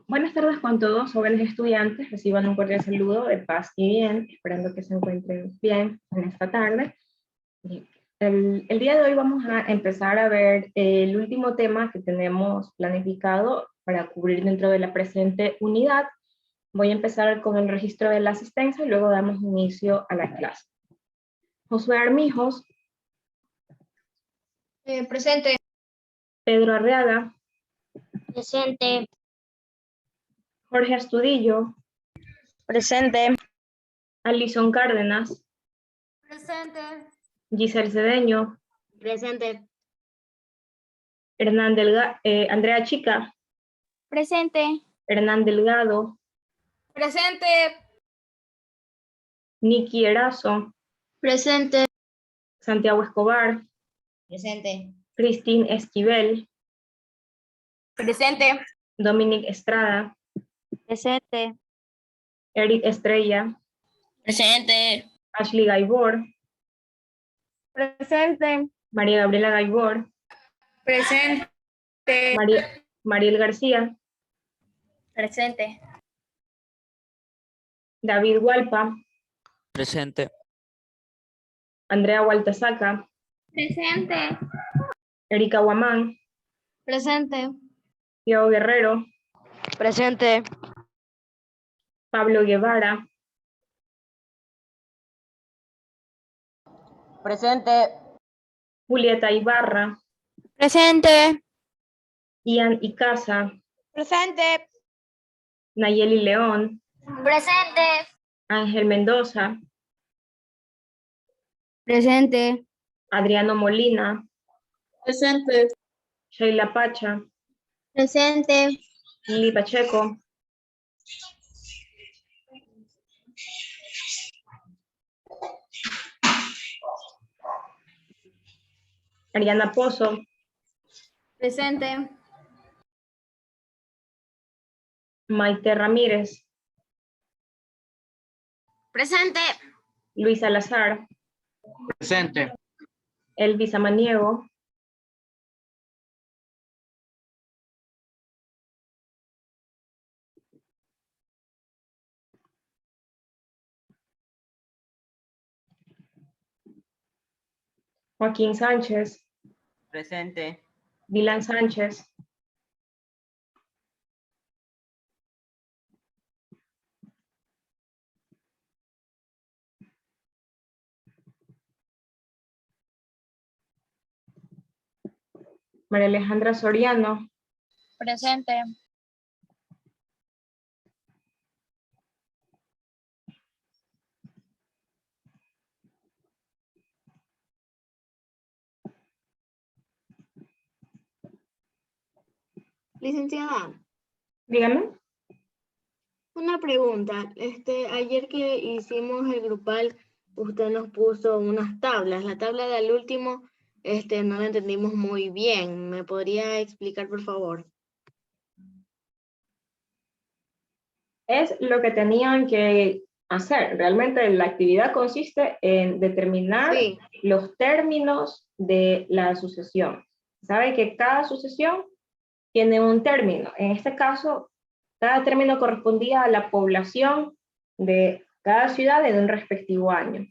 Buenas tardes con todos, jóvenes estudiantes. Reciban un cordial saludo de paz y bien, esperando que se encuentren bien en esta tarde. El día de hoy vamos a empezar a ver el último tema que tenemos planificado para cubrir dentro de la presente unidad. Voy a empezar con el registro de la asistencia y luego damos inicio a la clase. Josué Armijos. Presente. Pedro Arreaga. Presente. Jorge Astudillo. Presente. Alison Cárdenas. Presente. Giselle Cedeño. Presente. Andrea Chica. Presente. Hernán Delgado. Presente. Nicky Erazo. Presente. Santiago Escobar. Presente. Cristín Esquivel. Presente. Dominic Estrada. Presente. Eric Estrella. Presente. Ashley Gaibor. Presente. María Gabriela Gaibor. Presente. Mariel García. Presente. David Hualpa. Presente. Andrea Hualtasaca. Presente. Erika Guamán. Presente. Diego Guerrero. Presente. Pablo Guevara. Presente. Julieta Ibarra. Presente. Ian Icaza. Presente. Nayeli León. Presente. Ángel Mendoza. Presente. Adriano Molina. Presente. Sheila Pacha. Presente. Lili Pacheco. Ariana Pozo. Presente. Maite Ramírez. Presente. Luis Salazar. Presente. Elvis Amaniego. Joaquín Sánchez. Presente. Dylan Sánchez. María Alejandra Soriano. Presente. Licenciada, Dígame. una pregunta. Ayer que hicimos el grupal, usted nos puso unas tablas. La tabla del último, no la entendimos muy bien. ¿Me podría explicar, por favor? Es lo que tenían que hacer. Realmente la actividad consiste en determinar Sí. los términos de la sucesión. Sabe que cada sucesión tiene un término. En este caso, cada término correspondía a la población de cada ciudad en un respectivo año.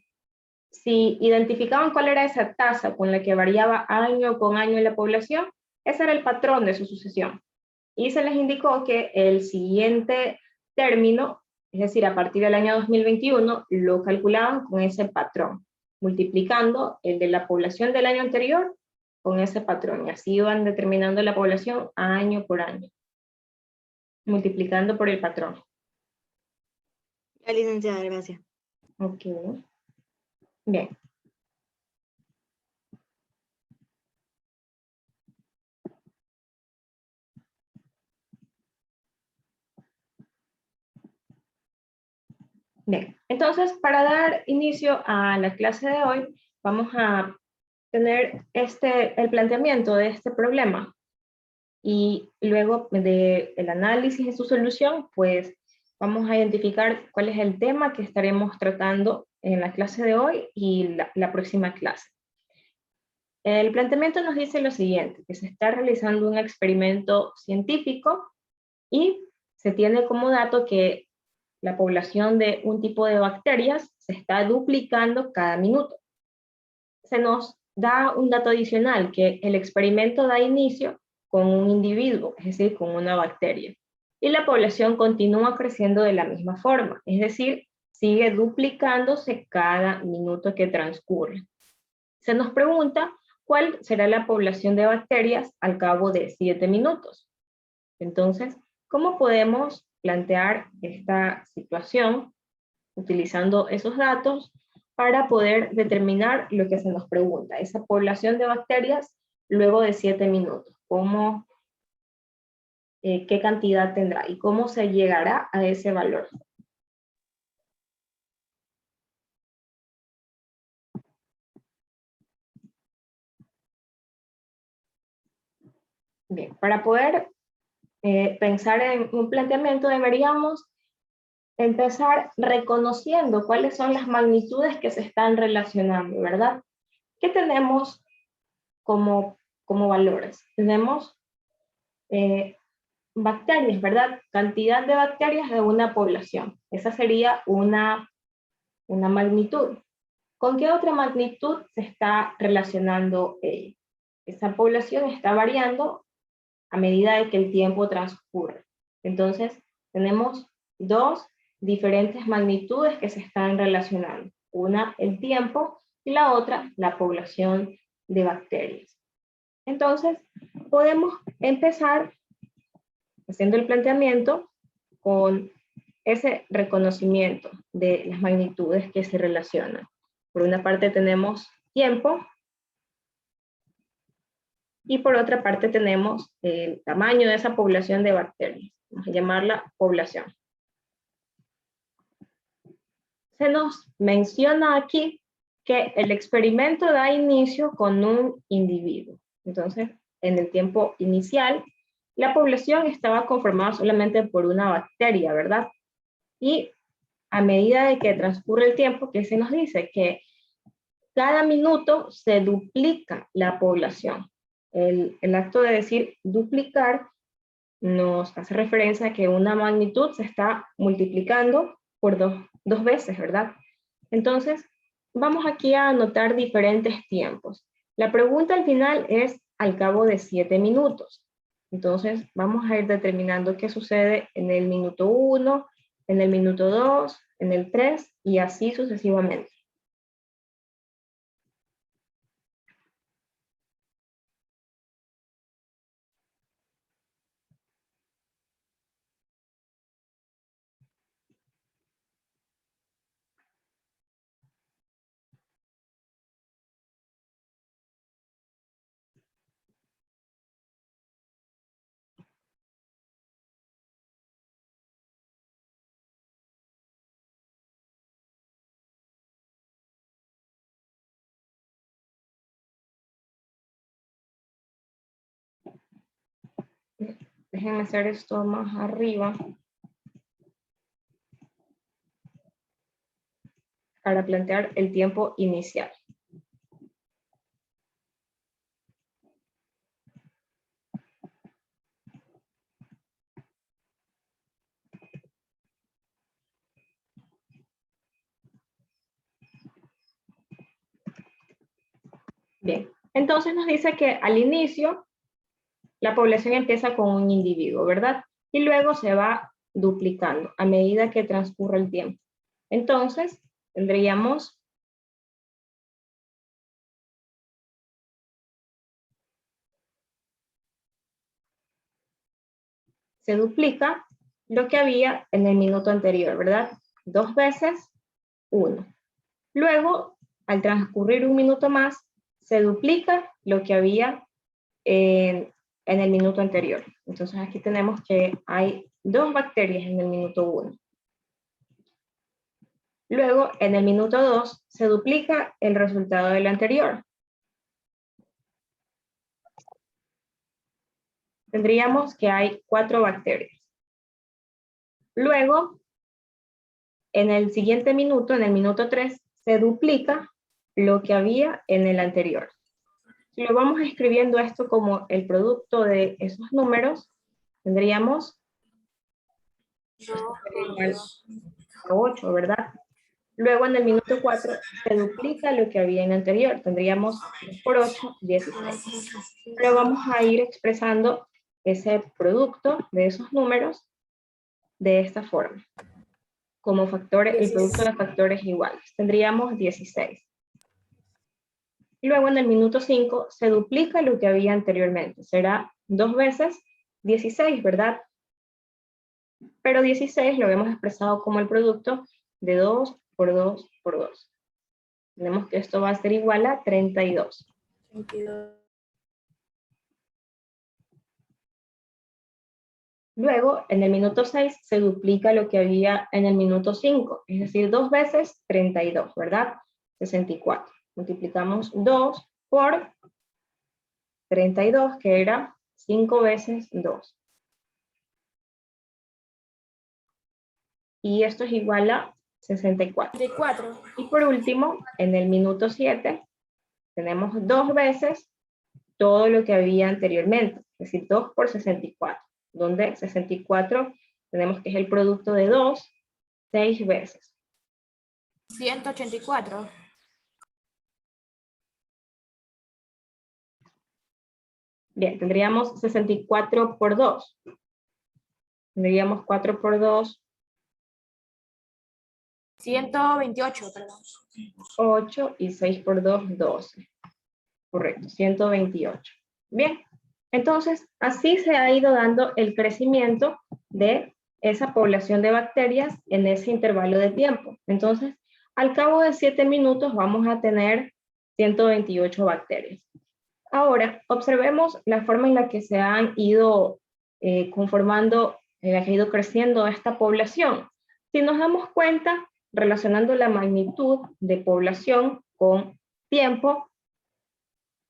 Si identificaban cuál era esa tasa con la que variaba año con año en la población, ese era el patrón de su sucesión. Y se les indicó que el siguiente término, es decir, a partir del año 2021, lo calculaban con ese patrón, multiplicando el de la población del año anterior con ese patrón, y así iban determinando la población año por año, multiplicando por el patrón. La licenciada, gracias. Ok. Bien. Bien, entonces para dar inicio a la clase de hoy, vamos a tener el planteamiento de este problema y luego del análisis de su solución, pues vamos a identificar cuál es el tema que estaremos tratando en la clase de hoy y la próxima clase. El planteamiento nos dice lo siguiente, que se está realizando un experimento científico y se tiene como dato que la población de un tipo de bacterias se está duplicando cada minuto. Se nos da un dato adicional, que el experimento da inicio con un individuo, es decir, con una bacteria. Y la población continúa creciendo de la misma forma, es decir, sigue duplicándose cada minuto que transcurre. Se nos pregunta cuál será la población de bacterias al cabo de 7 minutos. Entonces, ¿cómo podemos plantear esta situación utilizando esos datos para poder determinar lo que se nos pregunta, esa población de bacterias luego de 7 minutos? ¿Cómo, qué cantidad tendrá y cómo se llegará a ese valor? Bien, para poder pensar en un planteamiento deberíamos empezar reconociendo cuáles son las magnitudes que se están relacionando, ¿verdad? ¿Qué tenemos como valores? Tenemos bacterias, ¿verdad? Cantidad de bacterias de una población. Esa sería una magnitud. ¿Con qué otra magnitud se está relacionando ella? Esa población está variando a medida de que el tiempo transcurre. Entonces, tenemos dos diferentes magnitudes que se están relacionando. Una, el tiempo, y la otra, la población de bacterias. Entonces, podemos empezar haciendo el planteamiento con ese reconocimiento de las magnitudes que se relacionan. Por una parte tenemos tiempo, y por otra parte tenemos el tamaño de esa población de bacterias. Vamos a llamarla población. Se nos menciona aquí que el experimento da inicio con un individuo. Entonces, en el tiempo inicial, la población estaba conformada solamente por una bacteria, ¿verdad? Y a medida de que transcurre el tiempo, ¿qué se nos dice? Que cada minuto se duplica la población. El acto de decir duplicar nos hace referencia a que una magnitud se está multiplicando por dos veces, ¿verdad? Entonces, vamos aquí a anotar diferentes tiempos. La pregunta al final es al cabo de 7 minutos. Entonces, vamos a ir determinando qué sucede en el minuto 1, en el minuto 2, en el 3 y así sucesivamente. Déjenme hacer esto más arriba para plantear el tiempo inicial. Bien, entonces nos dice que al inicio la población empieza con un individuo, ¿verdad? Y luego se va duplicando a medida que transcurre el tiempo. Entonces, tendríamos se duplica lo que había en el minuto anterior, ¿verdad? 2 veces 1. Luego, al transcurrir un minuto más, se duplica lo que había en el minuto anterior. Entonces aquí tenemos que hay 2 bacterias en el minuto 1. Luego, en el minuto 2, se duplica el resultado del anterior. Tendríamos que hay 4 bacterias. Luego, en el siguiente minuto, en el minuto 3, se duplica lo que había en el anterior. Si lo vamos escribiendo esto como el producto de esos números, tendríamos igual a 8, ¿verdad? Luego en el minuto 4 se duplica lo que había en el anterior. Tendríamos 2 por 8, 16. Pero vamos a ir expresando ese producto de esos números de esta forma. Como factores, el producto de factores iguales. Tendríamos 16. Y luego en el minuto 5 se duplica lo que había anteriormente. Será 2 veces 16, ¿verdad? Pero 16 lo habíamos expresado como el producto de 2 por 2 por 2. Tenemos que esto va a ser igual a 32. Luego, en el minuto 6 se duplica lo que había en el minuto 5, es decir, 2 veces 32, ¿verdad? 64. Multiplicamos 2 por 32, que era 5 veces 2. Y esto es igual a 64. Y por último, en el minuto 7, tenemos 2 veces todo lo que había anteriormente, es decir, 2 por 64, donde 64 tenemos que es el producto de 2, 6 veces. 184. Bien, tendríamos 64 por 2. Tendríamos 4 por 2. 128, perdón. 8 y 6 por 2, 12. Correcto, 128. Bien, entonces así se ha ido dando el crecimiento de esa población de bacterias en ese intervalo de tiempo. Entonces, al cabo de 7 minutos vamos a tener 128 bacterias. Ahora, observemos la forma en la que se han ido conformando, en la que ha ido creciendo esta población. Si nos damos cuenta, relacionando la magnitud de población con tiempo,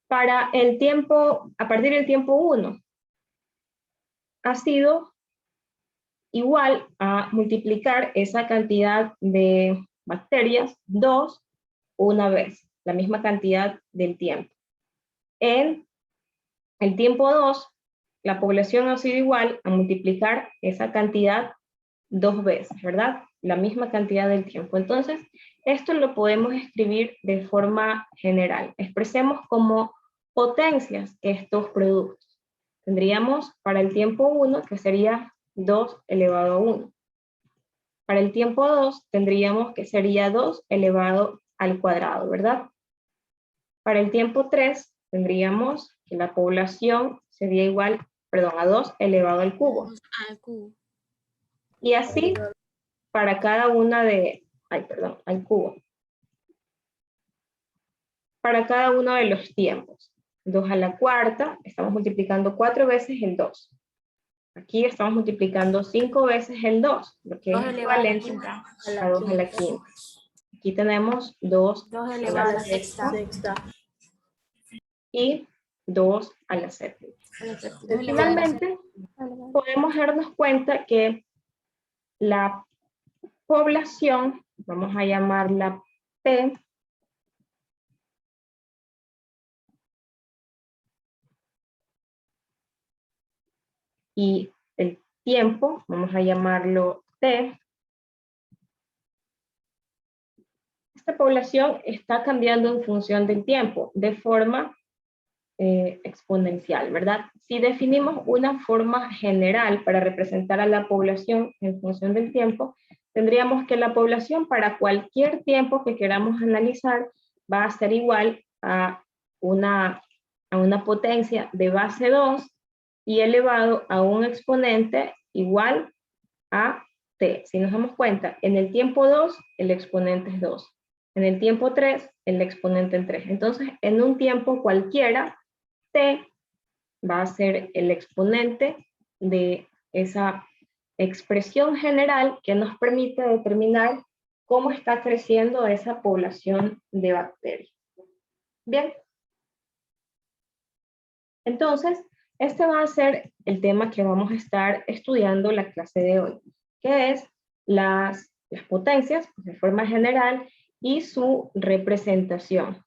para el tiempo, a partir del tiempo 1, ha sido igual a multiplicar esa cantidad de bacterias 2 una vez, la misma cantidad del tiempo. En el tiempo 2, la población ha sido igual a multiplicar esa cantidad 2 veces, ¿verdad? La misma cantidad del tiempo. Entonces, esto lo podemos escribir de forma general. Expresemos como potencias estos productos. Tendríamos para el tiempo 1, que sería 2 elevado a 1. Para el tiempo 2, tendríamos que sería 2 elevado al cuadrado, ¿verdad? Para el tiempo 3, tendríamos que la población sería igual, perdón, a 2 elevado al cubo. Y así para cada una de, al cubo. Para cada uno de los tiempos. 2 a la cuarta, estamos multiplicando 4 veces el 2. Aquí estamos multiplicando 5 veces el 2, lo que es equivalente a 2 a la quinta. Aquí tenemos 2 elevado a la sexta y 2 a la séptima. Finalmente, podemos darnos cuenta que la población, vamos a llamarla P, y el tiempo, vamos a llamarlo T. Esta población está cambiando en función del tiempo, de forma exponencial, ¿verdad? Si definimos una forma general para representar a la población en función del tiempo, tendríamos que la población para cualquier tiempo que queramos analizar va a ser igual a una potencia de base 2 y elevado a un exponente igual a t. Si nos damos cuenta, en el tiempo 2 el exponente es 2. En el tiempo 3 el exponente es 3. Entonces, en un tiempo cualquiera, t va a ser el exponente de esa expresión general que nos permite determinar cómo está creciendo esa población de bacterias. Bien. Entonces, este va a ser el tema que vamos a estar estudiando la clase de hoy, que es las potencias de forma general y su representación.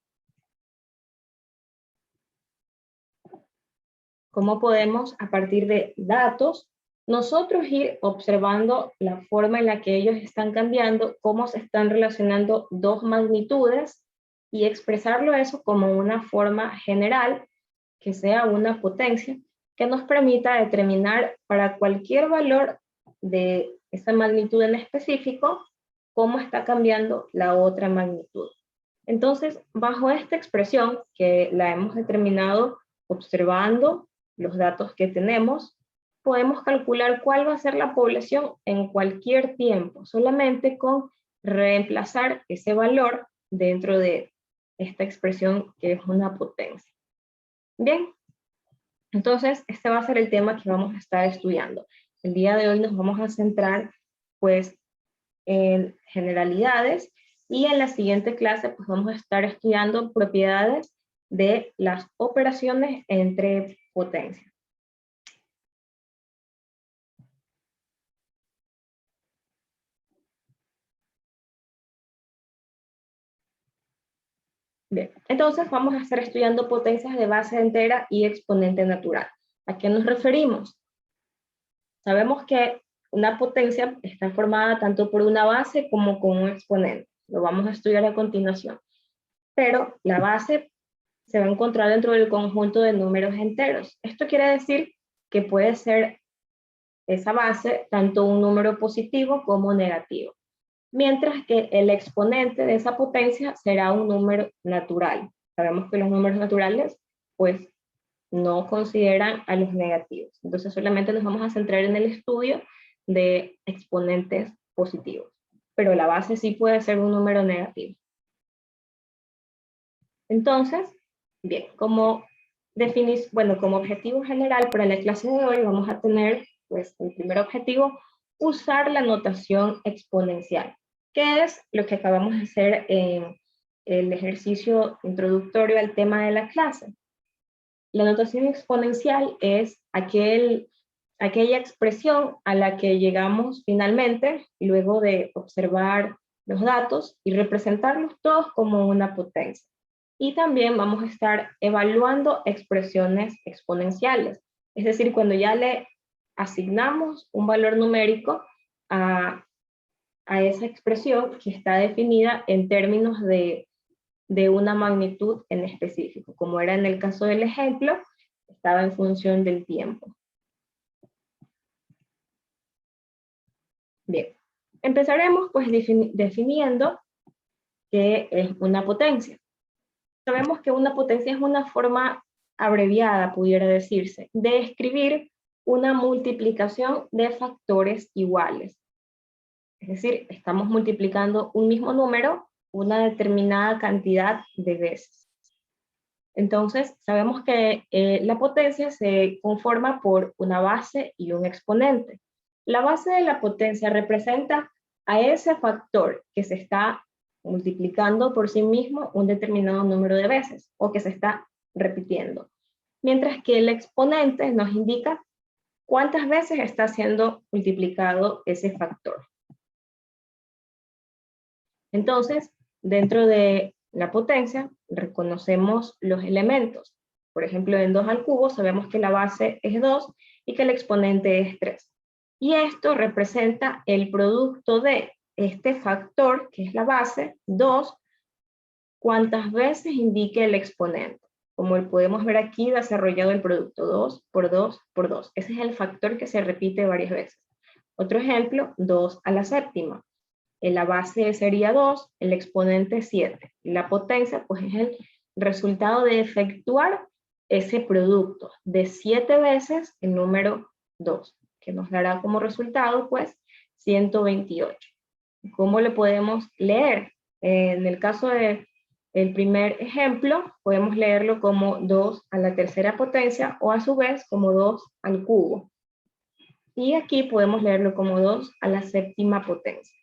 Cómo podemos, a partir de datos, nosotros ir observando la forma en la que ellos están cambiando, cómo se están relacionando dos magnitudes y expresarlo eso como una forma general que sea una potencia que nos permita determinar para cualquier valor de esa magnitud en específico cómo está cambiando la otra magnitud. Entonces, bajo esta expresión que la hemos determinado observando los datos que tenemos, podemos calcular cuál va a ser la población en cualquier tiempo, solamente con reemplazar ese valor dentro de esta expresión que es una potencia. Bien, entonces este va a ser el tema que vamos a estar estudiando. El día de hoy nos vamos a centrar pues en generalidades y en la siguiente clase pues vamos a estar estudiando propiedades de las operaciones entre potencias. Bien, entonces vamos a estar estudiando potencias de base entera y exponente natural. ¿A qué nos referimos? Sabemos que una potencia está formada tanto por una base como con un exponente. Lo vamos a estudiar a continuación. Pero la base se va a encontrar dentro del conjunto de números enteros. Esto quiere decir que puede ser esa base tanto un número positivo como negativo. Mientras que el exponente de esa potencia será un número natural. Sabemos que los números naturales, pues, no consideran a los negativos. Entonces solamente nos vamos a centrar en el estudio de exponentes positivos. Pero la base sí puede ser un número negativo. Entonces, bien, como objetivo general para la clase de hoy vamos a tener, pues, el primer objetivo, usar la notación exponencial, que es lo que acabamos de hacer en el ejercicio introductorio al tema de la clase. La notación exponencial es aquella expresión a la que llegamos finalmente luego de observar los datos y representarlos todos como una potencia. Y también vamos a estar evaluando expresiones exponenciales, es decir, cuando ya le asignamos un valor numérico a esa expresión que está definida en términos de una magnitud en específico, como era en el caso del ejemplo, estaba en función del tiempo. Bien, empezaremos pues definiendo qué es una potencia. Sabemos que una potencia es una forma abreviada, pudiera decirse, de escribir una multiplicación de factores iguales. Es decir, estamos multiplicando un mismo número una determinada cantidad de veces. Entonces, sabemos que la potencia se conforma por una base y un exponente. La base de la potencia representa a ese factor que se está multiplicando por sí mismo un determinado número de veces o que se está repitiendo. Mientras que el exponente nos indica cuántas veces está siendo multiplicado ese factor. Entonces, dentro de la potencia, reconocemos los elementos. Por ejemplo, en 2 al cubo sabemos que la base es 2 y que el exponente es 3. Y esto representa el producto de este factor, que es la base, 2, cuántas veces indique el exponente. Como podemos ver aquí, desarrollado el producto 2 por 2 por 2. Ese es el factor que se repite varias veces. Otro ejemplo, 2 a la séptima. La base sería 2, el exponente 7. La potencia, pues, es el resultado de efectuar ese producto de 7 veces el número 2, que nos dará como resultado, pues, 128. ¿Cómo le podemos leer? En el caso del primer ejemplo, podemos leerlo como 2 a la tercera potencia o a su vez como 2 al cubo. Y aquí podemos leerlo como 2 a la séptima potencia.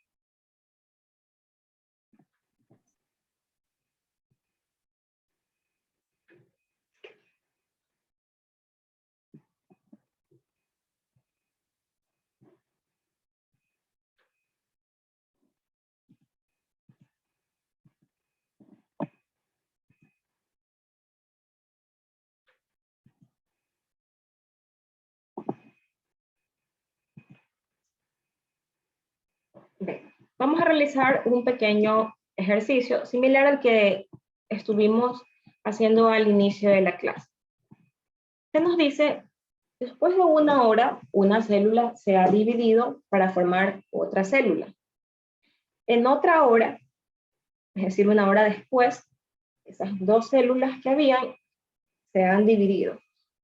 Vamos a realizar un pequeño ejercicio similar al que estuvimos haciendo al inicio de la clase. Se nos dice, después de una hora, una célula se ha dividido para formar otra célula. En otra hora, es decir, una hora después, esas dos células que habían se han dividido,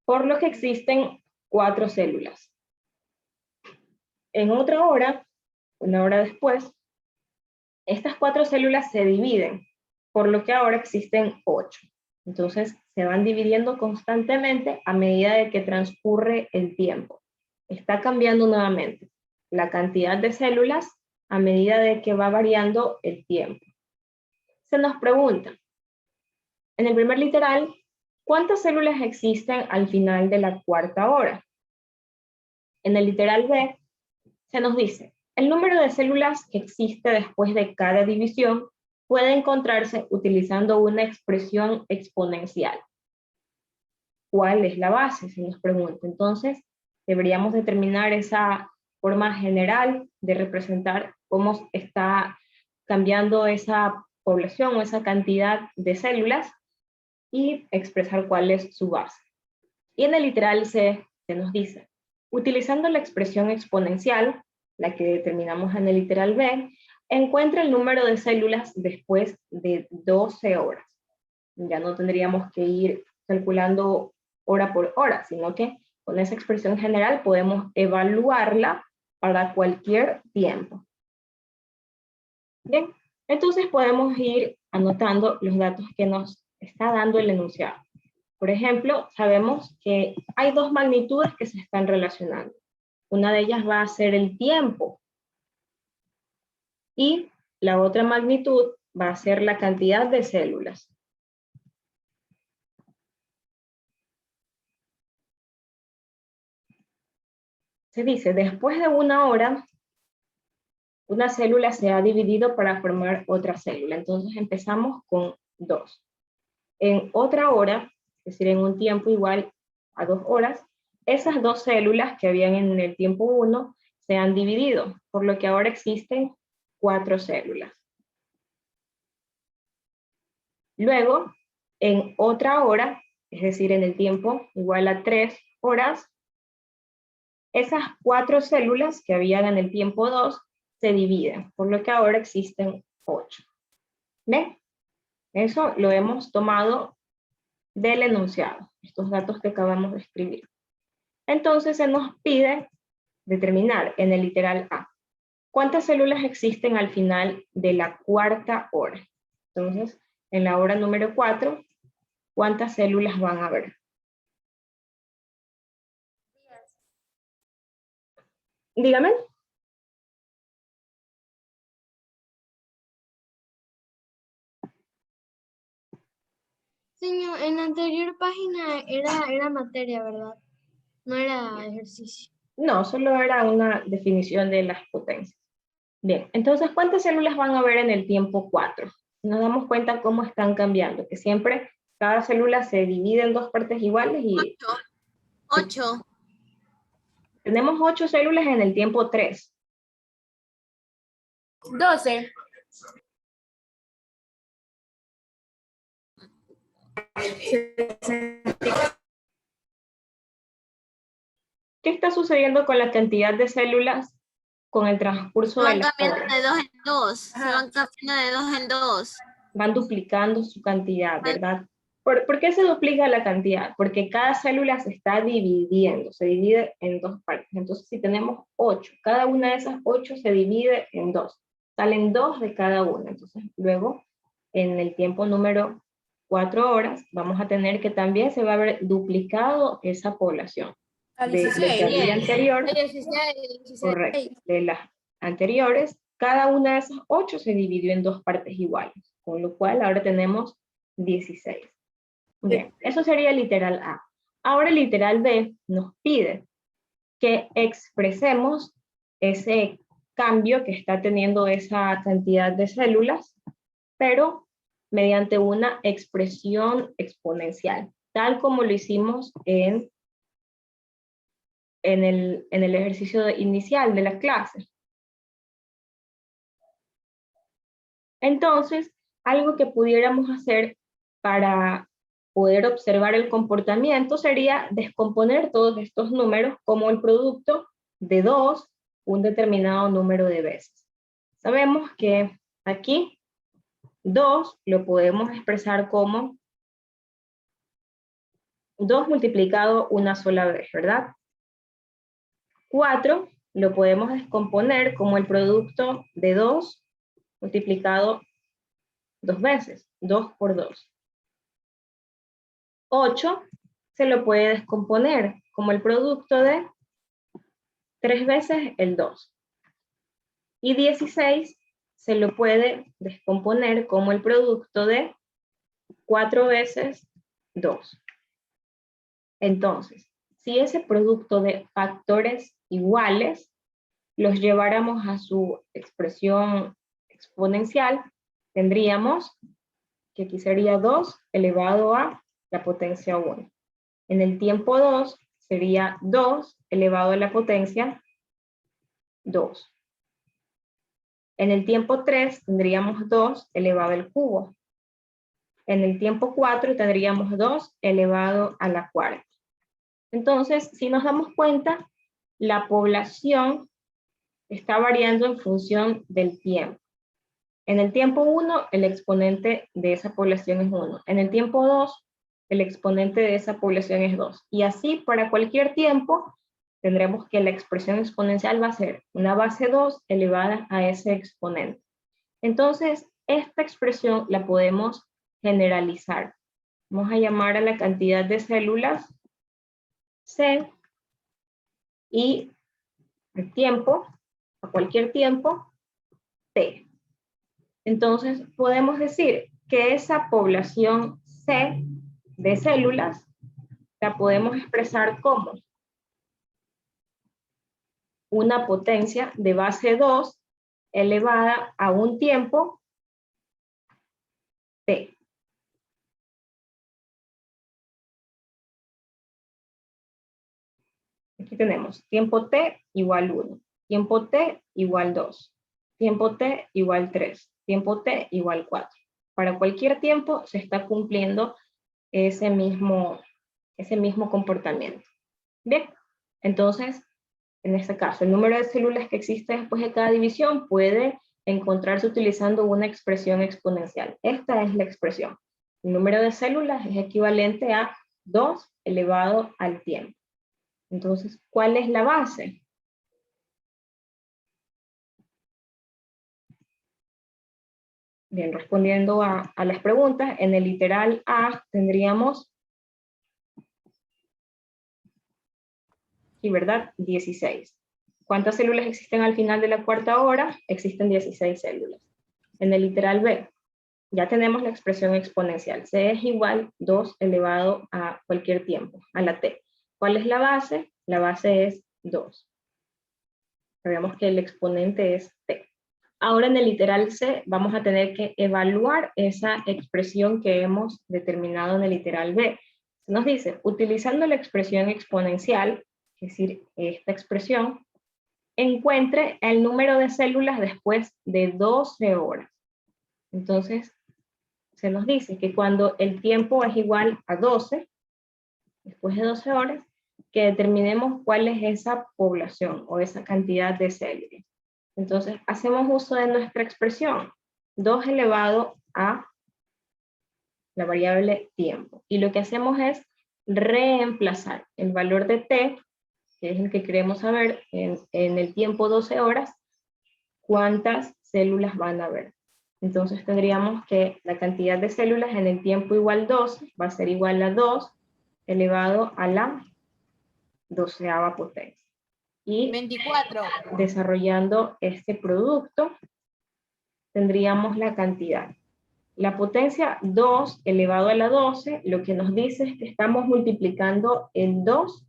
por lo que existen 4 células. En otra hora, una hora después, estas 4 células se dividen, por lo que ahora existen 8. Entonces, se van dividiendo constantemente a medida de que transcurre el tiempo. Está cambiando nuevamente la cantidad de células a medida de que va variando el tiempo. Se nos pregunta, en el primer literal, ¿cuántas células existen al final de la cuarta hora? En el literal B, se nos dice, el número de células que existe después de cada división puede encontrarse utilizando una expresión exponencial. ¿Cuál es la base? Se nos pregunta. Entonces, deberíamos determinar esa forma general de representar cómo está cambiando esa población o esa cantidad de células y expresar cuál es su base. Y en el literal C se nos dice, utilizando la expresión exponencial, la que determinamos en el literal B, encuentra el número de células después de 12 horas. Ya no tendríamos que ir calculando hora por hora, sino que con esa expresión general podemos evaluarla para cualquier tiempo. Bien, entonces podemos ir anotando los datos que nos está dando el enunciado. Por ejemplo, sabemos que hay 2 magnitudes que se están relacionando. Una de ellas va a ser el tiempo y la otra magnitud va a ser la cantidad de células. Se dice, después de una hora, una célula se ha dividido para formar otra célula. Entonces empezamos con 2. En otra hora, es decir, en un tiempo igual a 2 horas, esas 2 células que habían en el tiempo 1 se han dividido, por lo que ahora existen 4 células. Luego, en otra hora, es decir, en el tiempo igual a 3 horas, esas 4 células que habían en el tiempo 2 se dividen, por lo que ahora existen 8. ¿Ven? Eso lo hemos tomado del enunciado, estos datos que acabamos de escribir. Entonces se nos pide determinar en el literal A, ¿cuántas células existen al final de la cuarta hora? Entonces, en la hora número 4, ¿cuántas células van a haber? Dígame. Señor, en la anterior página era materia, ¿verdad? No era ejercicio. No, solo era una definición de las potencias. Bien, entonces, ¿cuántas células van a haber en el tiempo 4? Nos damos cuenta cómo están cambiando, que siempre cada célula se divide en 2 partes iguales y... 8. Tenemos 8 células en el tiempo 3. 12. ¿Qué está sucediendo con la cantidad de células con el transcurso de las horas? de 2 en 2. Se van cambiando de 2 en 2. Van duplicando su cantidad, ¿verdad? ¿Por qué se duplica la cantidad? Porque cada célula se está dividiendo, se divide en 2 partes. Entonces, si tenemos 8, cada una de esas 8 se divide en 2. Salen 2 de cada una. Entonces, luego, en el tiempo número 4 horas, vamos a tener que también se va a haber duplicado esa población. De lo que había anterior, 16. correcto, de las anteriores, cada una de esas 8 se dividió en 2 partes iguales, con lo cual ahora tenemos 16. Bien, eso sería el literal A. Ahora el literal B nos pide que expresemos ese cambio que está teniendo esa cantidad de células, pero mediante una expresión exponencial, tal como lo hicimos en el ejercicio inicial de la clase. Entonces, algo que pudiéramos hacer para poder observar el comportamiento sería descomponer todos estos números como el producto de 2, un determinado número de veces. Sabemos que aquí 2 lo podemos expresar como 2 multiplicado una sola vez, ¿verdad? 4 lo podemos descomponer como el producto de 2 multiplicado 2 veces, 2 por 2. 8 se lo puede descomponer como el producto de 3 veces el 2. Y 16 se lo puede descomponer como el producto de 4 veces 2. Entonces, si ese producto de factores iguales los lleváramos a su expresión exponencial, tendríamos que aquí sería 2 elevado a la potencia 1. En el tiempo 2 sería 2 elevado a la potencia 2. En el tiempo 3 tendríamos 2 elevado al cubo. En el tiempo 4 tendríamos 2 elevado a la cuarta. Entonces, si nos damos cuenta, la población está variando en función del tiempo. En el tiempo 1, el exponente de esa población es 1. En el tiempo 2, el exponente de esa población es 2. Y así, para cualquier tiempo, tendremos que la expresión exponencial va a ser una base 2 elevada a ese exponente. Entonces, esta expresión la podemos generalizar. Vamos a llamar a la cantidad de células C y el tiempo, a cualquier tiempo, T. Entonces, podemos decir que esa población C de células la podemos expresar como una potencia de base 2 elevada a un tiempo T. Aquí tenemos tiempo T igual 1, tiempo T igual 2, tiempo T igual 3, tiempo T igual 4. Para cualquier tiempo se está cumpliendo ese mismo comportamiento. Bien, entonces, en este caso, el número de células que existe después de cada división puede encontrarse utilizando una expresión exponencial. Esta es la expresión. El número de células es equivalente a 2 elevado al tiempo. Entonces, ¿cuál es la base? Bien, respondiendo a las preguntas, en el literal A tendríamos, y verdad, 16. ¿Cuántas células existen al final de la cuarta hora? Existen 16 células. En el literal B, ya tenemos la expresión exponencial. C es igual 2 elevado a cualquier tiempo, a la T. ¿Cuál es la base? La base es 2. Sabemos que el exponente es T. Ahora en el literal C vamos a tener que evaluar esa expresión que hemos determinado en el literal B. Nos dice, utilizando la expresión exponencial, es decir, esta expresión, encuentre el número de células después de 12 horas. Entonces, se nos dice que cuando el tiempo es igual a 12, después de 12 horas, que determinemos cuál es esa población o esa cantidad de células. Entonces, hacemos uso de nuestra expresión, 2 elevado a la variable tiempo. Y lo que hacemos es reemplazar el valor de t, que es el que queremos saber en el tiempo 12 horas, cuántas células van a haber. Entonces tendríamos que la cantidad de células en el tiempo igual 12 va a ser igual a 2 elevado a la 12ª potencia. Y 24. desarrollando este producto, tendríamos la cantidad. La potencia 2 elevado a la 12, lo que nos dice es que estamos multiplicando el 2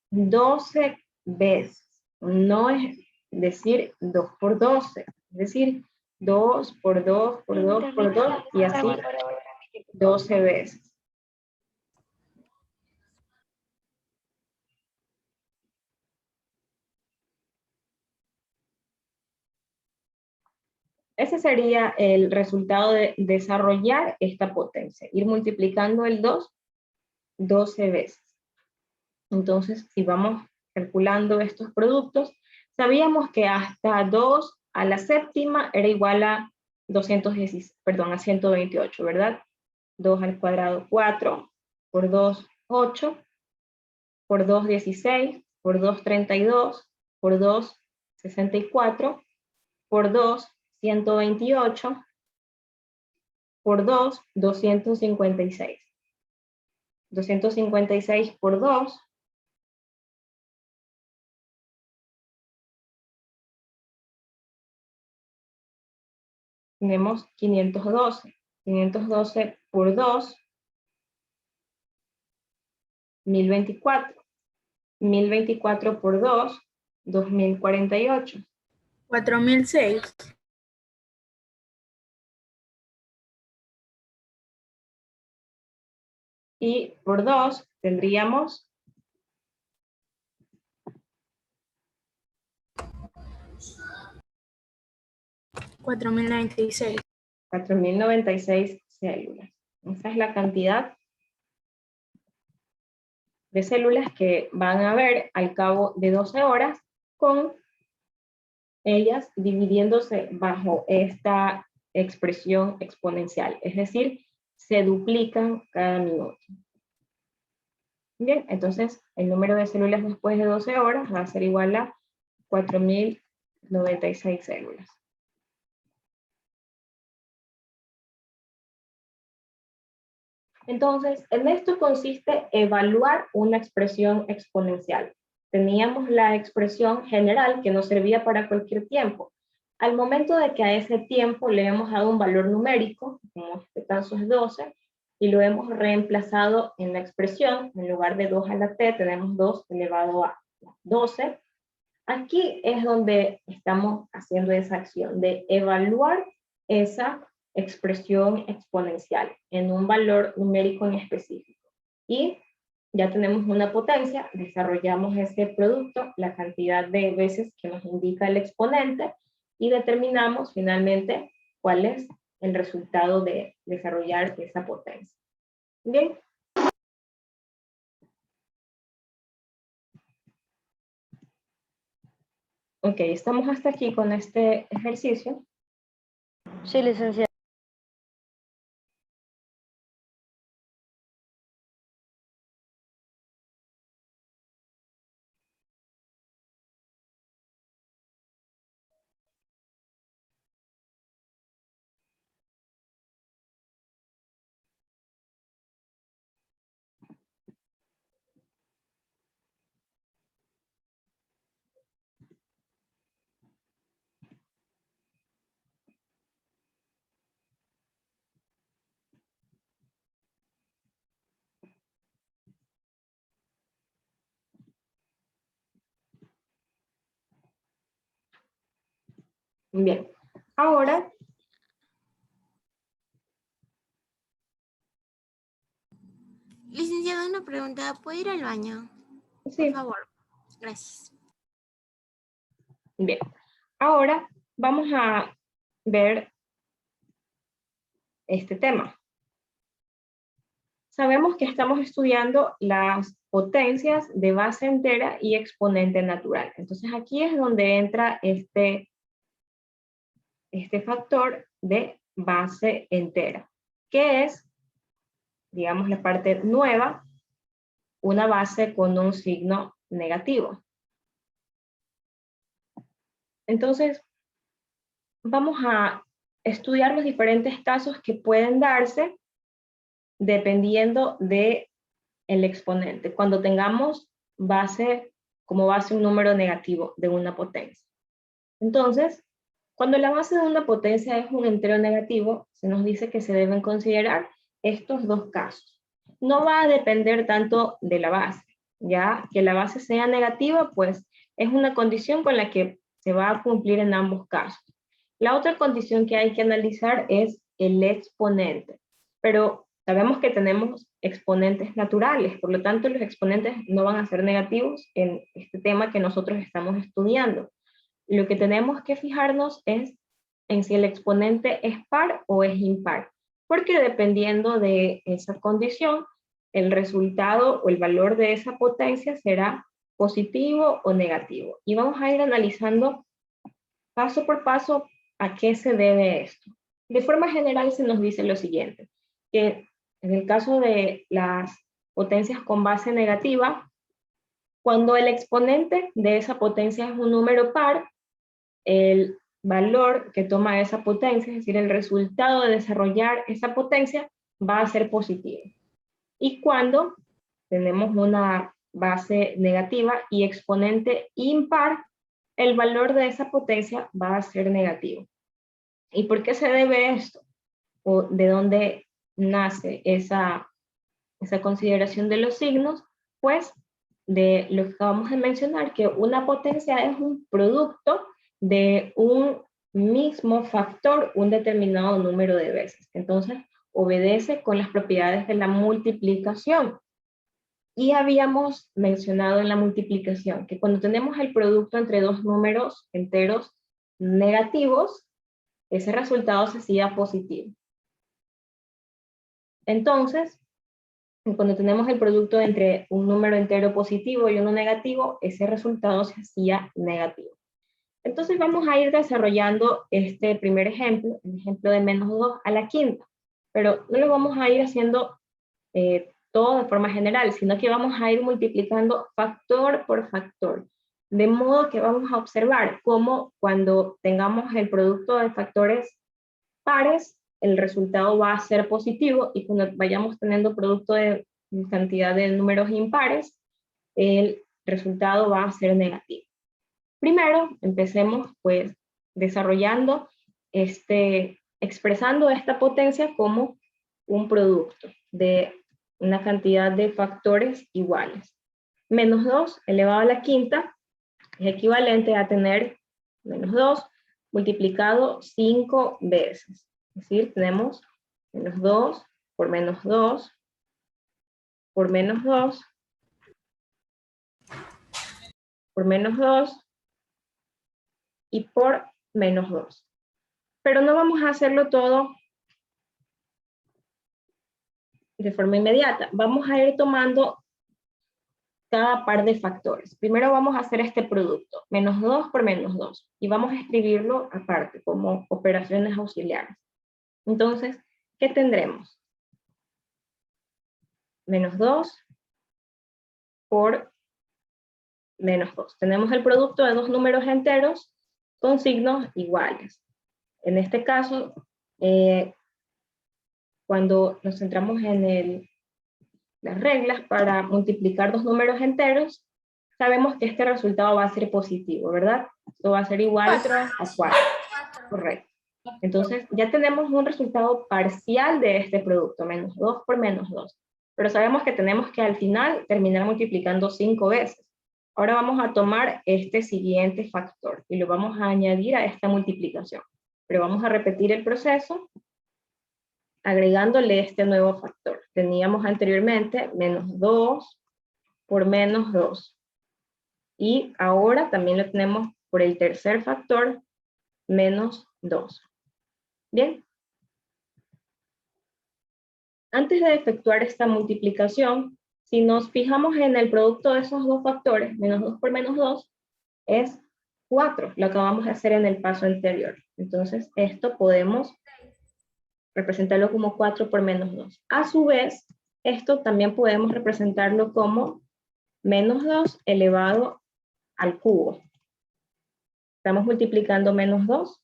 12 veces. No es decir 2 por 12, es decir, 2 por 2 por 2 por 2 y así 12 veces. ese sería el resultado de desarrollar esta potencia, ir multiplicando el 2 12 veces. Entonces, si vamos calculando estos productos, sabíamos que hasta 2 a la séptima era igual a 128, ¿verdad? 2 al cuadrado, 4, por 2, 8, por 2, 16, por 2, 32, por 2, 64, por 2, 128, por 2, 256. 256 por 2, tenemos 512. 512 por 2, 1024. 1024 por 2, 2048. 4006. Y por 2 tendríamos 4096. 4096 células. Esa es la cantidad de células que van a haber al cabo de 12 horas, con ellas dividiéndose bajo esta expresión exponencial, es decir, se duplican cada minuto. Bien, entonces el número de células después de 12 horas va a ser igual a 4096 células. Entonces, en esto consiste evaluar una expresión exponencial. Teníamos la expresión general que nos servía para cualquier tiempo. Al momento de que a ese tiempo le hemos dado un valor numérico, como en este caso es 12, y lo hemos reemplazado en la expresión, en lugar de 2 a la t, tenemos 2 elevado a 12. Aquí es donde estamos haciendo esa acción de evaluar esa expresión exponencial en un valor numérico en específico. Y ya tenemos una potencia, desarrollamos ese producto, la cantidad de veces que nos indica el exponente, y determinamos finalmente cuál es el resultado de desarrollar esa potencia. Bien. Ok, estamos hasta aquí con este ejercicio. Sí, licenciada. Bien, ahora Licenciada, una pregunta. ¿Puedo ir al baño? sí. Por favor. Gracias. Bien, ahora vamos a ver este tema. Sabemos que estamos estudiando las potencias de base entera y exponente natural. Entonces aquí es donde entra este factor de base entera, que es, digamos, la parte nueva, una base con un signo negativo. Entonces, vamos a estudiar los diferentes casos que pueden darse dependiendo de el exponente, cuando tengamos como base un número negativo de una potencia. Entonces, cuando la base de una potencia es un entero negativo, se nos dice que se deben considerar estos dos casos. No va a depender tanto de la base, ya que la base sea negativa, pues es una condición con la que se va a cumplir en ambos casos. La otra condición que hay que analizar es el exponente, pero sabemos que tenemos exponentes naturales, por lo tanto los exponentes no van a ser negativos en este tema que nosotros estamos estudiando. Lo que tenemos que fijarnos es en si el exponente es par o es impar, porque dependiendo de esa condición, el resultado o el valor de esa potencia será positivo o negativo. Y vamos a ir analizando paso por paso a qué se debe esto. De forma general se nos dice lo siguiente, que en el caso de las potencias con base negativa, cuando el exponente de esa potencia es un número par, el valor que toma esa potencia, es decir, el resultado de desarrollar esa potencia, va a ser positivo. Y cuando tenemos una base negativa y exponente impar, el valor de esa potencia va a ser negativo. ¿Y por qué se debe esto? ¿O de dónde nace esa consideración de los signos? Pues de lo que acabamos de mencionar, que una potencia es un producto de un mismo factor un determinado número de veces. Entonces, obedece con las propiedades de la multiplicación. Y habíamos mencionado en la multiplicación que cuando tenemos el producto entre dos números enteros negativos, ese resultado se hacía positivo. Entonces, cuando tenemos el producto entre un número entero positivo y uno negativo, ese resultado se hacía negativo. Entonces vamos a ir desarrollando este primer ejemplo, el ejemplo de menos 2 a la quinta, pero no lo vamos a ir haciendo todo de forma general, sino que vamos a ir multiplicando factor por factor, de modo que vamos a observar cómo cuando tengamos el producto de factores pares, el resultado va a ser positivo, y cuando vayamos teniendo producto de cantidad de números impares, el resultado va a ser negativo. Primero, empecemos pues desarrollando expresando esta potencia como un producto de una cantidad de factores iguales. Menos 2 elevado a la quinta es equivalente a tener menos 2 multiplicado 5 veces. Es decir, tenemos menos 2 por menos 2 por menos 2 por menos 2 y por menos 2. Pero no vamos a hacerlo todo de forma inmediata. Vamos a ir tomando cada par de factores. Primero vamos a hacer este producto, menos 2 por menos 2, y vamos a escribirlo aparte como operaciones auxiliares. Entonces, ¿qué tendremos? Menos 2 por menos 2. Tenemos el producto de dos números enteros con signos iguales. En este caso, cuando nos centramos en las reglas para multiplicar dos números enteros, sabemos que este resultado va a ser positivo, ¿verdad? Esto va a ser igual a 4. Correcto. Entonces, ya tenemos un resultado parcial de este producto, menos 2 por menos 2. Pero sabemos que tenemos que al final terminar multiplicando 5 veces. Ahora vamos a tomar este siguiente factor y lo vamos a añadir a esta multiplicación. Pero vamos a repetir el proceso agregándole este nuevo factor. Teníamos anteriormente menos 2 por menos 2. Y ahora también lo tenemos por el tercer factor, menos 2. Bien. Antes de efectuar esta multiplicación, si nos fijamos en el producto de esos dos factores, menos 2 por menos 2, es 4, lo acabamos de hacer en el paso anterior. Entonces, esto podemos representarlo como 4 por menos 2. A su vez, esto también podemos representarlo como menos 2 elevado al cubo. Estamos multiplicando menos 2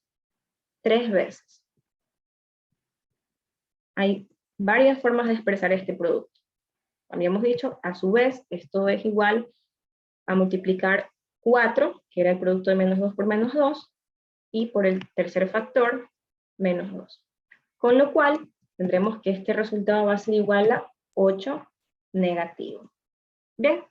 3 veces. Hay varias formas de expresar este producto. Habíamos dicho, a su vez, esto es igual a multiplicar 4, que era el producto de menos 2 por menos 2, y por el tercer factor, menos 2. Con lo cual, tendremos que este resultado va a ser igual a 8 negativo. Bien.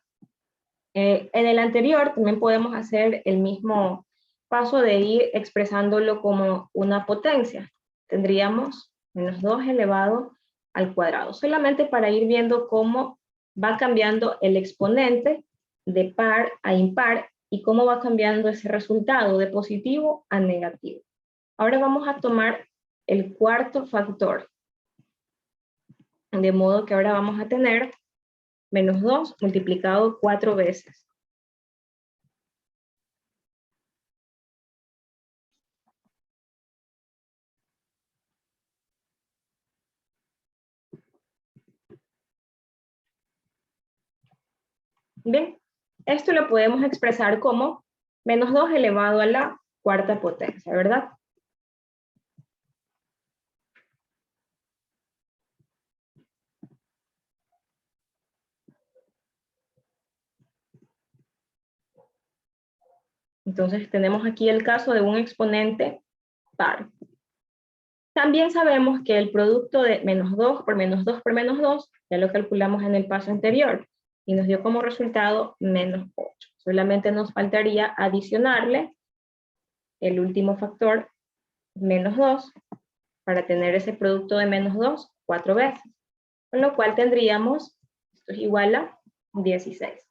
En el anterior también podemos hacer el mismo paso de ir expresándolo como una potencia. Tendríamos menos 2 elevado al cuadrado, solamente para ir viendo cómo va cambiando el exponente de par a impar y cómo va cambiando ese resultado de positivo a negativo. Ahora vamos a tomar el cuarto factor. De modo que ahora vamos a tener menos 2 multiplicado 4 veces. Bien, esto lo podemos expresar como menos 2 elevado a la cuarta potencia, ¿verdad? Entonces tenemos aquí el caso de un exponente par. También sabemos que el producto de menos 2 por menos 2 por menos 2, ya lo calculamos en el paso anterior, y nos dio como resultado menos 8. Solamente nos faltaría adicionarle el último factor, menos 2, para tener ese producto de menos 2 4 veces. Con lo cual tendríamos, esto es igual a 16.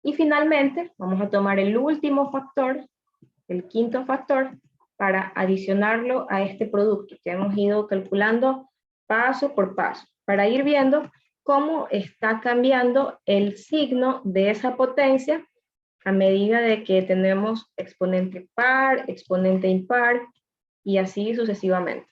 Y finalmente, vamos a tomar el último factor, el quinto factor, para adicionarlo a este producto que hemos ido calculando paso por paso, para ir viendo cómo está cambiando el signo de esa potencia a medida de que tenemos exponente par, exponente impar, y así sucesivamente.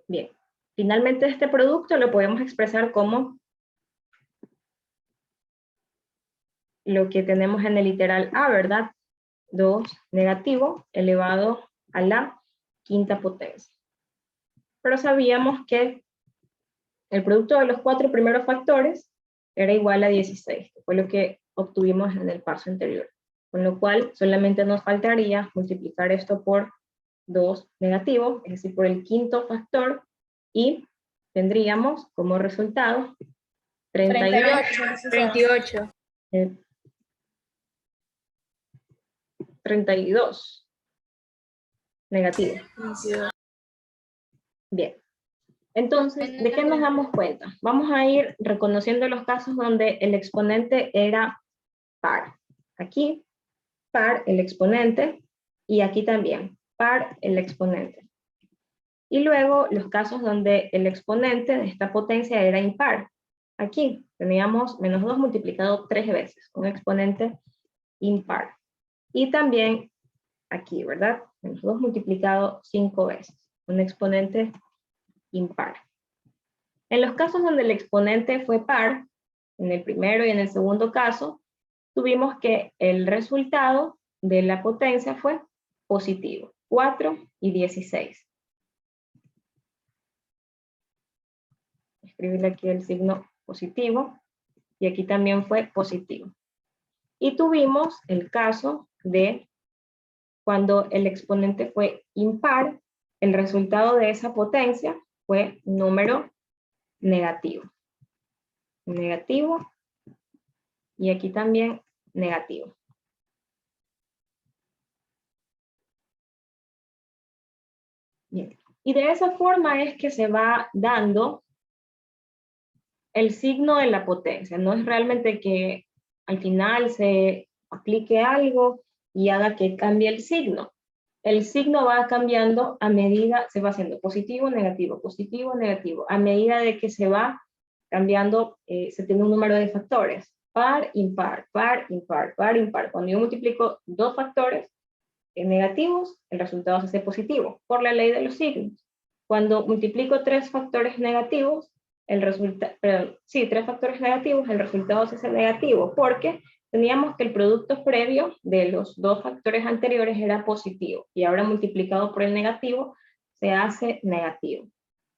Bien, finalmente este producto lo podemos expresar como lo que tenemos en el literal A, ¿verdad? 2 negativo elevado a la quinta potencia. Pero sabíamos que el producto de los 4 primeros factores era igual a 16, que fue lo que obtuvimos en el paso anterior. Con lo cual solamente nos faltaría multiplicar esto por 2 negativo, es decir, por el quinto factor, y tendríamos como resultado 38. 32 negativo. Bien. Entonces, ¿de qué nos damos cuenta? Vamos a ir reconociendo los casos donde el exponente era par. Aquí, par el exponente, y aquí también, par el exponente. Y luego los casos donde el exponente de esta potencia era impar. Aquí teníamos menos 2 multiplicado 3 veces, un exponente impar. Y también aquí, ¿verdad? Menos 2 multiplicado 5 veces, un exponente impar. En los casos donde el exponente fue par, en el primero y en el segundo caso, tuvimos que el resultado de la potencia fue positivo, 4 y 16. Escribirle aquí el signo positivo, y aquí también fue positivo. Y tuvimos el caso de cuando el exponente fue impar, el resultado de esa potencia fue número negativo. Negativo, y aquí también negativo. Bien. Y de esa forma es que se va dando el signo de la potencia. No es realmente que al final se aplique algo y haga que cambie el signo. El signo va cambiando a medida, se va haciendo positivo, negativo, a medida de que se va cambiando, se tiene un número de factores, par, impar, par, impar, par, impar. Cuando yo multiplico 2 factores negativos, el resultado se hace positivo, por la ley de los signos. Cuando multiplico 3 factores negativos, el resultado, perdón, sí, 3 factores negativos, el resultado se hace negativo, porque teníamos que el producto previo de los 2 factores anteriores era positivo, y ahora multiplicado por el negativo, se hace negativo.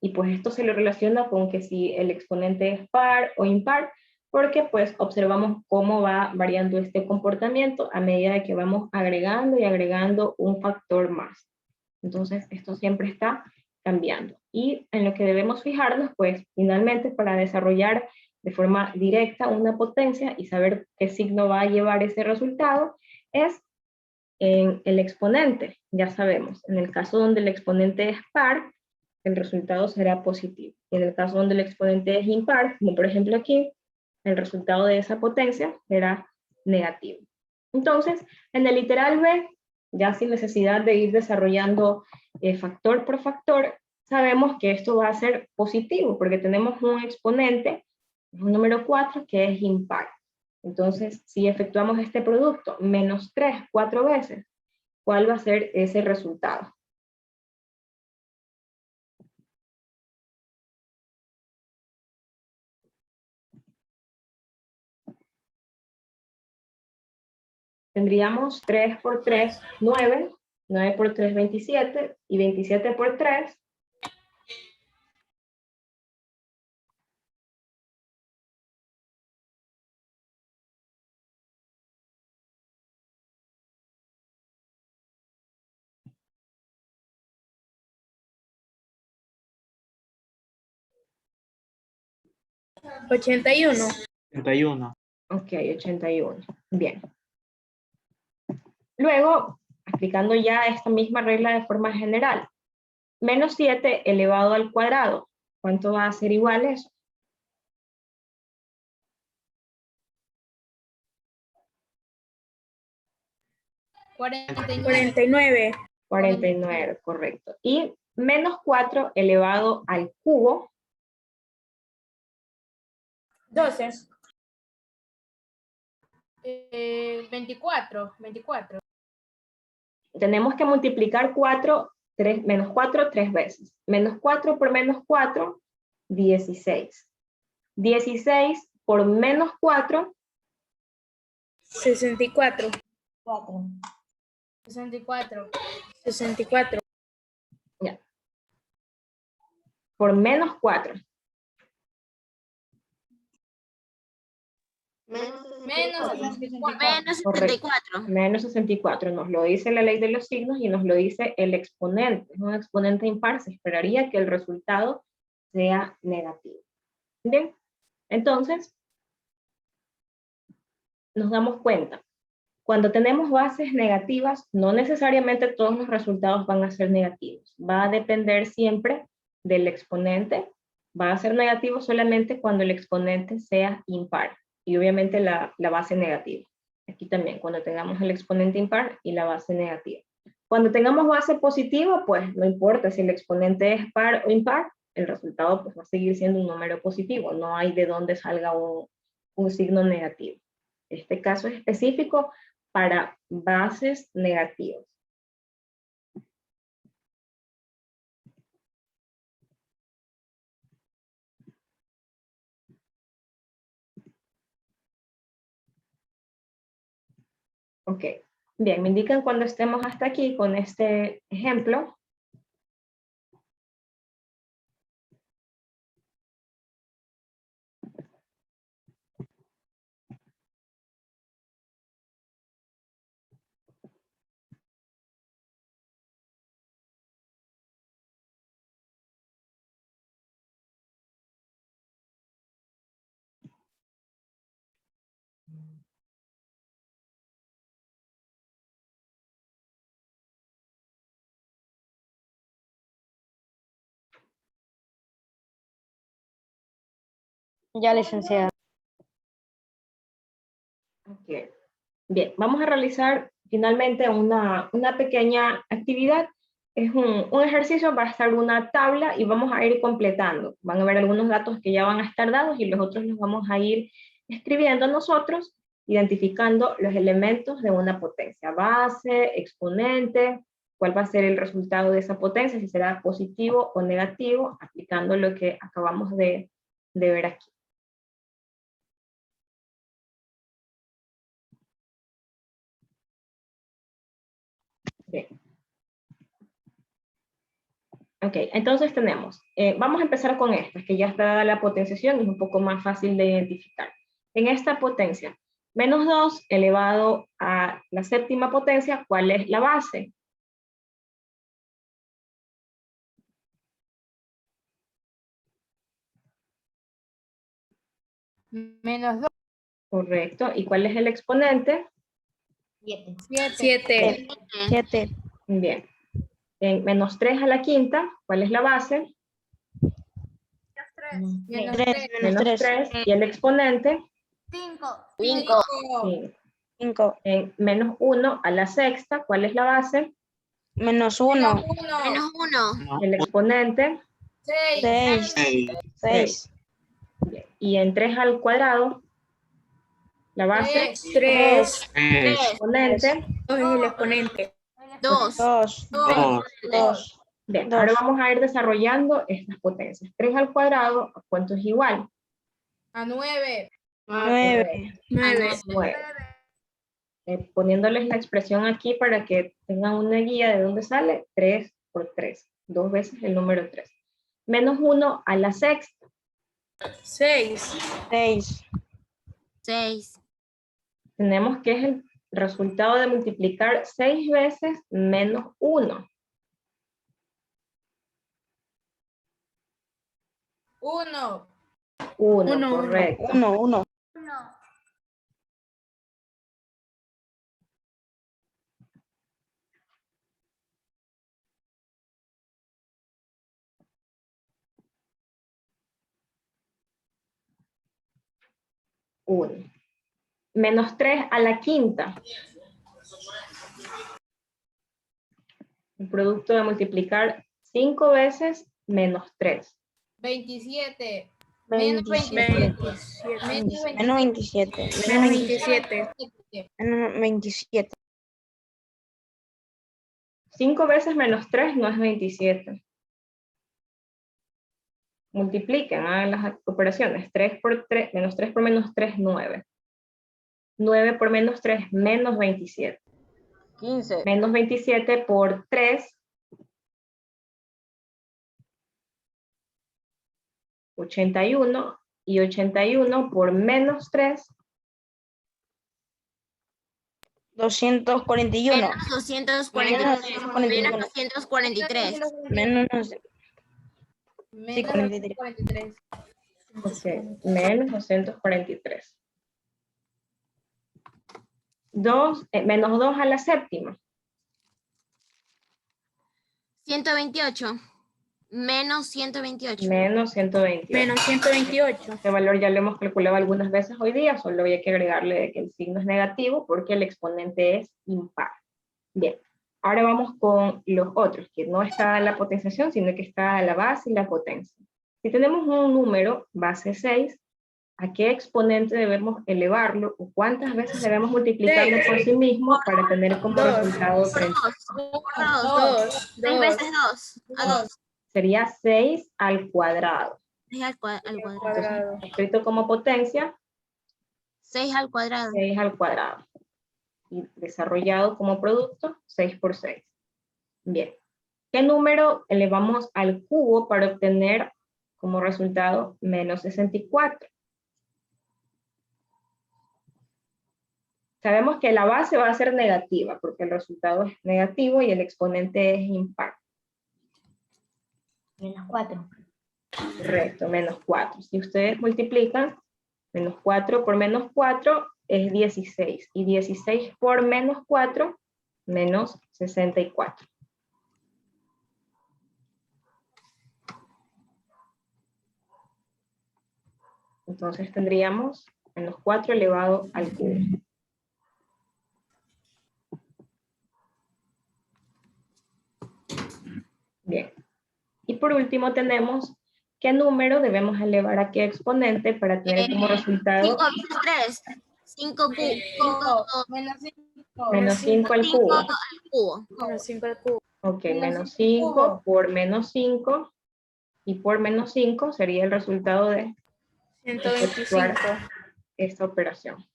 Y pues esto se lo relaciona con que si el exponente es par o impar, porque pues observamos cómo va variando este comportamiento a medida de que vamos agregando y agregando un factor más. Entonces esto siempre está cambiando. Y en lo que debemos fijarnos, pues finalmente para desarrollar de forma directa una potencia y saber qué signo va a llevar ese resultado, es en el exponente. Ya sabemos, en el caso donde el exponente es par, el resultado será positivo. Y en el caso donde el exponente es impar, como por ejemplo aquí, el resultado de esa potencia será negativo. Entonces, en el literal B, ya sin necesidad de ir desarrollando factor por factor, sabemos que esto va a ser positivo, porque tenemos un exponente, un número 4, que es impar. Entonces, si efectuamos este producto, menos 3, 4 veces, ¿cuál va a ser ese resultado? Tendríamos 3 por 3, 9, 9 por 3, 27, y 27 por 3, ¿81? 81. ok, 81. Bien. Luego, aplicando ya esta misma regla de forma general, menos 7 elevado al cuadrado, ¿cuánto va a ser igual a eso? 49. 49, correcto. Y menos 4 elevado al cubo, 12. 24. tenemos que multiplicar 4, menos 4 3 veces. Menos 4 por menos 4, 16. 16 por menos 4, 64. 64. ya. Por menos 4. Menos 64. Menos Correcto. 74. Menos 64, nos lo dice la ley de los signos y nos lo dice el exponente. Es un exponente impar, se esperaría que el resultado sea negativo. Bien, entonces, nos damos cuenta, cuando tenemos bases negativas, no necesariamente todos los resultados van a ser negativos. Va a depender siempre del exponente. Va a ser negativo solamente cuando el exponente sea impar. Y obviamente la base negativa. Aquí también, cuando tengamos el exponente impar y la base negativa. Cuando tengamos base positiva, pues no importa si el exponente es par o impar, el resultado pues va a seguir siendo un número positivo. No hay de dónde salga un signo negativo. Este caso es específico para bases negativas. Ok, bien, me indican cuando estemos hasta aquí con este ejemplo. Ya, licenciada. Okay. Bien, vamos a realizar finalmente una pequeña actividad. Es un ejercicio, va a estar una tabla y vamos a ir completando. Van a ver algunos datos que ya van a estar dados y los otros los vamos a ir escribiendo nosotros, identificando los elementos de una potencia. Base, exponente, cuál va a ser el resultado de esa potencia, si será positivo o negativo, aplicando lo que acabamos de ver aquí. Bien. Ok, entonces tenemos, vamos a empezar con esta, que ya está dada la potenciación y es un poco más fácil de identificar. En esta potencia, menos 2 elevado a la séptima potencia, ¿cuál es la base? Menos 2. Correcto, ¿y cuál es el exponente? 7. 7. Bien, en menos 3 a la quinta, ¿cuál es la base? Menos 3. Menos 3, y el exponente, 5. 5. Sí. 5. En menos 1 a la sexta, ¿cuál es la base? Menos 1. Menos 1. El exponente. 6. 6. 6. Bien. Y en 3 al cuadrado, la base. 3. El 3. exponente. 2 es el exponente. 2. 2. 2. Bien, Dos. ahora vamos a ir desarrollando estas potencias. 3 al cuadrado, ¿a cuánto es igual? A 9. 9. 9. 9. Poniéndoles la expresión aquí para que tengan una guía de dónde sale, 3 por 3. 2 veces el número 3. Menos 1 a la sexta. 6. 6. 6. Tenemos que es el resultado de multiplicar 6 veces menos 1. 1. 1, correcto. 1. 1. 1. Menos 3 a la quinta. El producto de multiplicar 5 veces menos 3. 27. 27. Menos 27. Menos 27. Menos 27. 5 veces menos 3 no es 27. Multipliquen, hagan las operaciones. 3 por 3, menos 3 por menos 3, 9. 9 por menos 3, menos 27. 15. Menos 27 por 3, 81. Y 81 por menos 3, 241. Menos 243. Menos 243. Menos Menos 43. 43. ok, menos 243. Menos 2 a la séptima. 128. Menos 128. Menos 128. Menos 128. Este valor ya lo hemos calculado algunas veces hoy día, solo hay que agregarle de que el signo es negativo porque el exponente es impar. Bien, ahora vamos con los otros, que no está la potenciación, sino que está la base y la potencia. Si tenemos un número, base 6, ¿a qué exponente debemos elevarlo o cuántas veces debemos multiplicarlo por sí mismo para tener como resultado 30? 2. 6 veces 2. A 2. Sería 6 al cuadrado. 6 al cuadrado. Entonces, escrito como potencia, 6 al cuadrado. 6 al cuadrado. Y desarrollado como producto, 6 por 6. Bien. ¿Qué número elevamos al cubo para obtener como resultado menos 64? Sabemos que la base va a ser negativa, porque el resultado es negativo y el exponente es impar. Menos 4. Correcto, menos 4. Si ustedes multiplican, menos 4 por menos 4 es 16. Y 16 por menos 4, menos 64. Entonces tendríamos menos 4 elevado al cubo. Bien. Y por último tenemos qué número debemos elevar a qué exponente para tener como resultado 5 veces 3. 5 Menos 5. menos 5 al cubo. al cubo. Menos 5 al cubo. Ok, Menos menos 5 al 5 cubo. por menos 5 y por menos 5 sería el resultado de 125. esta operación.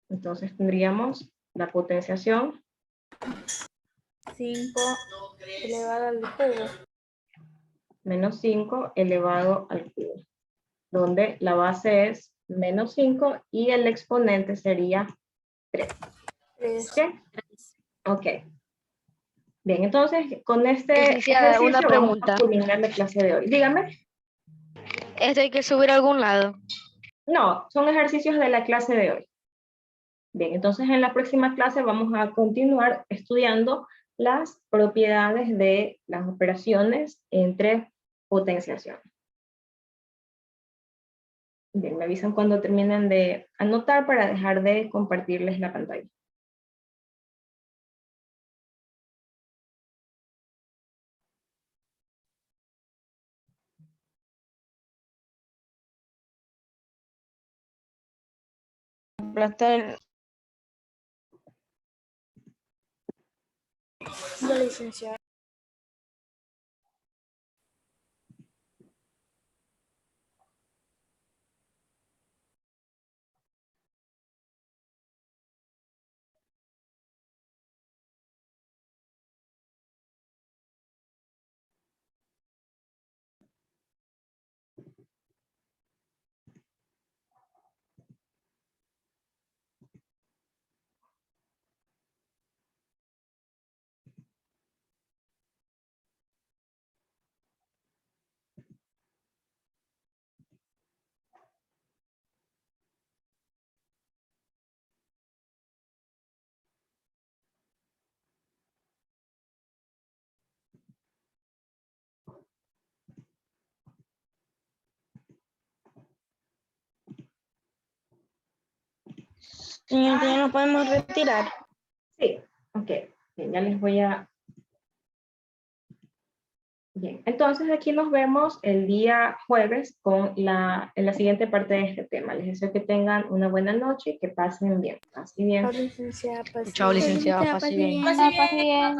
Entonces tendríamos la potenciación 5 elevado al cubo. menos 5 elevado al cubo, donde la base es menos 5 y el exponente sería 3. 3. Ok. Bien, entonces con este Licenciada, ejercicio una vamos pregunta. a culminar la clase de hoy. Dígame. ¿Esto hay que subir a algún lado? No, son ejercicios de la clase de hoy. Bien, entonces en la próxima clase vamos a continuar estudiando las propiedades de las operaciones entre potenciaciones. Bien, me avisan cuando terminen de anotar para dejar de compartirles la pantalla. Plantel. La licenciada. Señor, ya nos podemos retirar. Sí, ok. Bien, ya les voy a... Bien, entonces aquí nos vemos el día jueves con en la siguiente parte de este tema. Les deseo que tengan una buena noche y que pasen bien. Así bien. Chao, licenciada. pase Chao, bien. licenciada. Licenciada, Pase pase bien. bien. Pase bien.